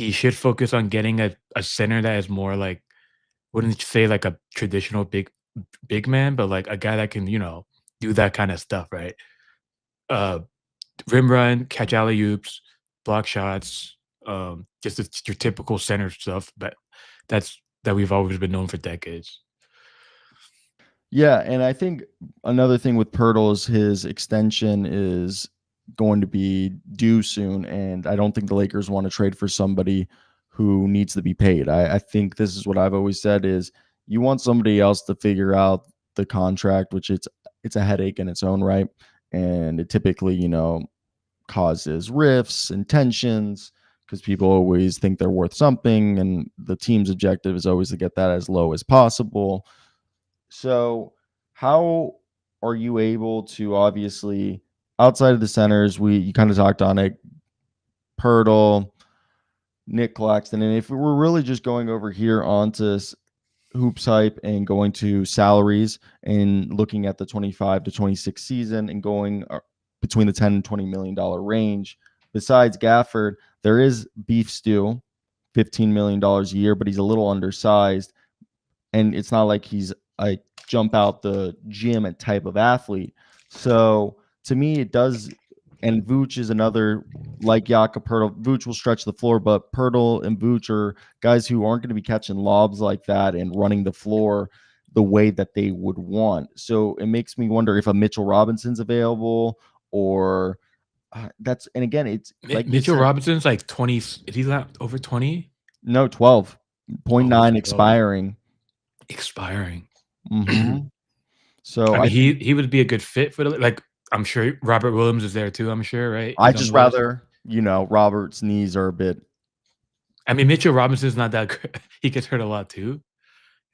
he should focus on getting a center that is more like wouldn't say like a traditional big man, but like a guy that can, do that kind of stuff, right? Uh rim run, catch alley oops, block shots, just your typical center stuff, but that we've always been known for decades. Yeah, and I think another thing with Poeltl is his extension is going to be due soon, and I don't think the Lakers want to trade for somebody who needs to be paid. I think this is what I've always said is you want somebody else to figure out the contract, which it's a headache in its own right, and it typically causes rifts and tensions because people always think they're worth something, and the team's objective is always to get that as low as possible. So, how are you able to obviously outside of the centers? You kind of talked on it, Poeltl, Nic Claxton, and if we're really just going over here onto Hoops Hype and going to salaries and looking at the 25 to 26 season and going between the 10 and $20 million range. Besides Gafford, there is Beef Stew, $15 million a year, but he's a little undersized, and it's not like he's a jump out the gym at type of athlete. So to me, it does. And Vooch is another like Jakob Poeltl. Vooch will stretch the floor, but Poeltl and Vooch are guys who aren't going to be catching lobs like that and running the floor the way that they would want. So it makes me wonder if a Mitchell Robinson's available or that's. And again, it's like you Mitchell said, Robinson's like 20. Is he not over 20? no, Oh, he's 12.9 12. expiring. Expiring. Mm-hmm. So I mean, I think he would be a good fit for like. I'm sure Robert Williams is there too. I'm sure, right? I He's on just the list. rather, Robert's knees are a bit. I mean, Mitchell Robinson's not that good. He gets hurt a lot too.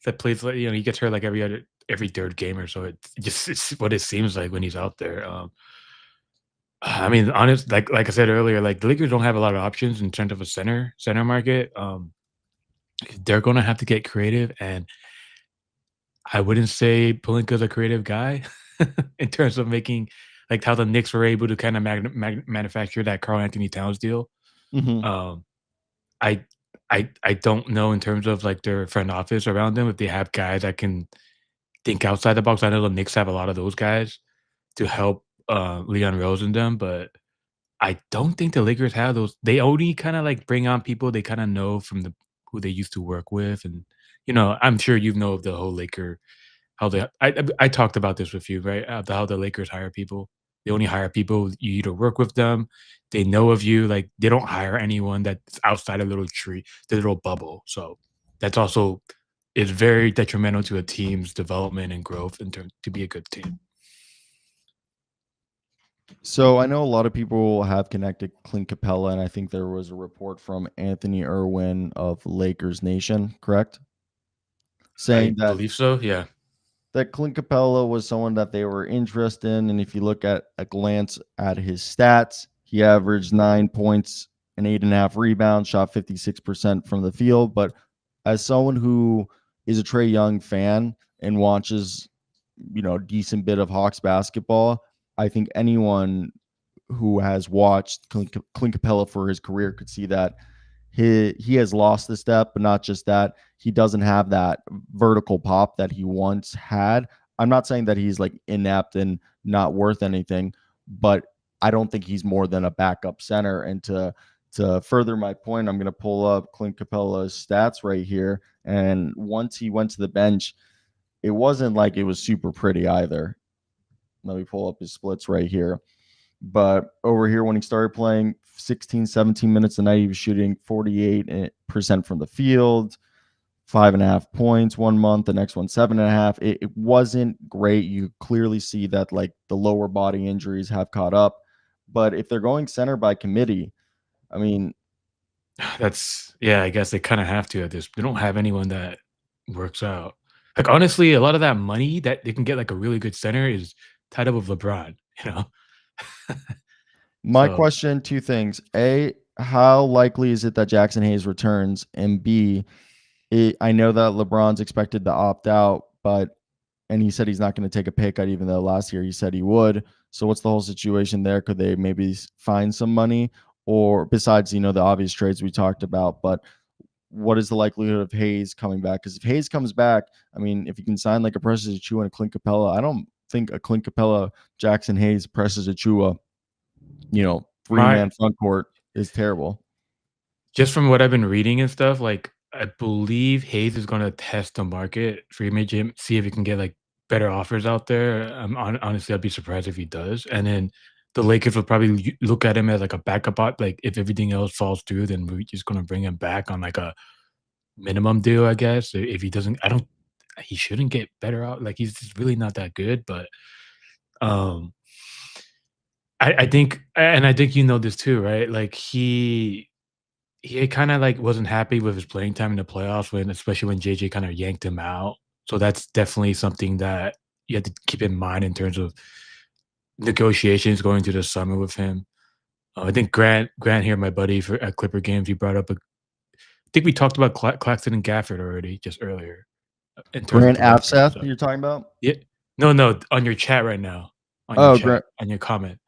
That plays like he gets hurt like every third game or so. It's what it seems like when he's out there. I mean, honest, like I said earlier, like the Lakers don't have a lot of options in terms of a center market. They're gonna have to get creative, and I wouldn't say Pelinka's a creative guy in terms of making like how the Knicks were able to kind of manufacture that Carl Anthony Towns deal. Mhm. Um, I I don't know in terms of like their front office around them if they have guys that can think outside the box. I know the Knicks have a lot of those guys to help Leon Rose and them, but I don't think the Lakers have those. They only kind of like bring on people they kind of know from the who they used to work with, and I'm sure you know of the whole Laker how they. I talked about this with you, right? How the Lakers hire people. They only hire people you either work with them, they know of you. Like they don't hire anyone that's outside a little tree, the little bubble. So that's also is very detrimental to a team's development and growth in terms to be a good team. So I know a lot of people have connected Clint Capella, and I think there was a report from Anthony Irwin of Lakers Nation, correct? I Saying that believe so. Yeah. Clint Capella was someone that they were interested in, and if you look at a glance at his stats, he averaged 9 points and 8.5 rebounds, shot 56% from the field. But as someone who is a Trae Young fan and watches, a decent bit of Hawks basketball, I think anyone who has watched Clint Capella for his career could see that he has lost the step, but not just that. He doesn't have that vertical pop that he once had. I'm not saying that he's like inept and not worth anything, but I don't think he's more than a backup center. And to further my point, I'm going to pull up Clint Capella's stats right here. And once he went to the bench, it wasn't like it was super pretty either. Let me pull up his splits right here. But over here, when he started playing 16, 17 minutes a night, he was shooting 48% from the field, 5.5 points 1 month, the next one 7.5. It wasn't great. You clearly see that like the lower body injuries have caught up. But if they're going center by committee, I mean, Yeah, I guess they kind of have to at this. They don't have anyone that works out. Like honestly, a lot of that money that they can get like a really good center is tied up with LeBron, you know. my So question, two things. A, how likely is it that Jackson Hayes returns? And B, I know that LeBron's expected to opt out, and he said he's not going to take a pay cut, even though last year he said he would. So what's the whole situation there? Could they maybe find some money, or besides, the obvious trades we talked about, but what is the likelihood of Hayes coming back? Because if Hayes comes back, I mean, if you can sign like a Precious Achua and a Clint Capella, I don't think a Clint Capella, Jackson Hayes, Precious Achua, My three-man front court is terrible. just from what I've been reading and stuff, like, I believe Hayes is gonna test the market, free agent, see if he can get, like, better offers out there. Honestly, I'd be surprised if he does, and then the Lakers will probably look at him as, like, a backup like, if everything else falls through, then we're just gonna bring him back on, like, a minimum deal, I guess. If he doesn't he shouldn't get better out, like, he's just really not that good, but, um, I think and I think you know this too, right? Like, he kinda, like, wasn't happy with his playing time in the playoffs especially when JJ kinda yanked him out. So that's definitely something that you have to keep in mind in terms of negotiations going through the summer with him. I think Grant here, my buddy for at Clipper Games, he brought up I think we talked about Claxton and Gafford already just earlier, in terms of Grant the Lakers, Afseth, so you're talking about? yeah. No, no, on your chat right now, Oh, Grant. on your comment.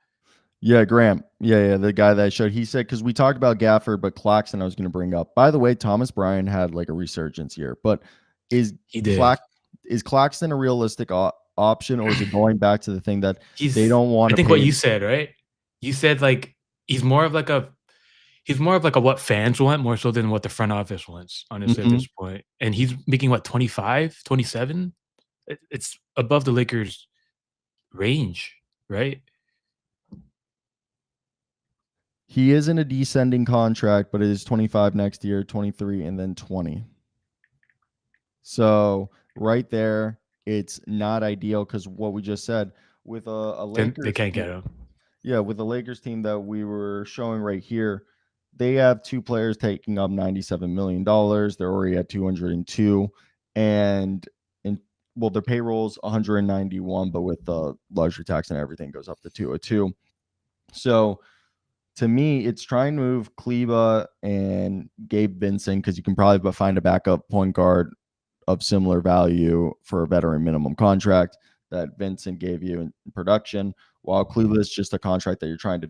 Yeah, Graham. Yeah, the guy that I showed. He said because we talked about Gafford, but Claxton I was going to bring up. By the way, Thomas Bryan had like a resurgence here, but is He did. Is Claxton a realistic option, or is it going back to the thing that they He's don't want I to think what pay? you said, right? You said, like, he's more of like a he's more of like a what fans want more so than what the front office wants, honestly, at Mhm. this point, and he's making what, 25, 27? It's above the Lakers' range, right? He is in a descending contract, but it is 25 next year, 23, and then 20. So right there, it's not ideal because what we just said with a Then they Lakers can't team. get him. Yeah, with the Lakers team that we were showing right here, they have two players taking up $97 million. They're already at 202, and in well, their payroll's 191, but with the luxury tax and everything goes up to 202. So to me, it's trying to move Kleba and Gabe Vincent because you can probably find a backup point guard of similar value for a veteran minimum contract that Vincent gave you in production, while Kleba is just a contract that you're trying to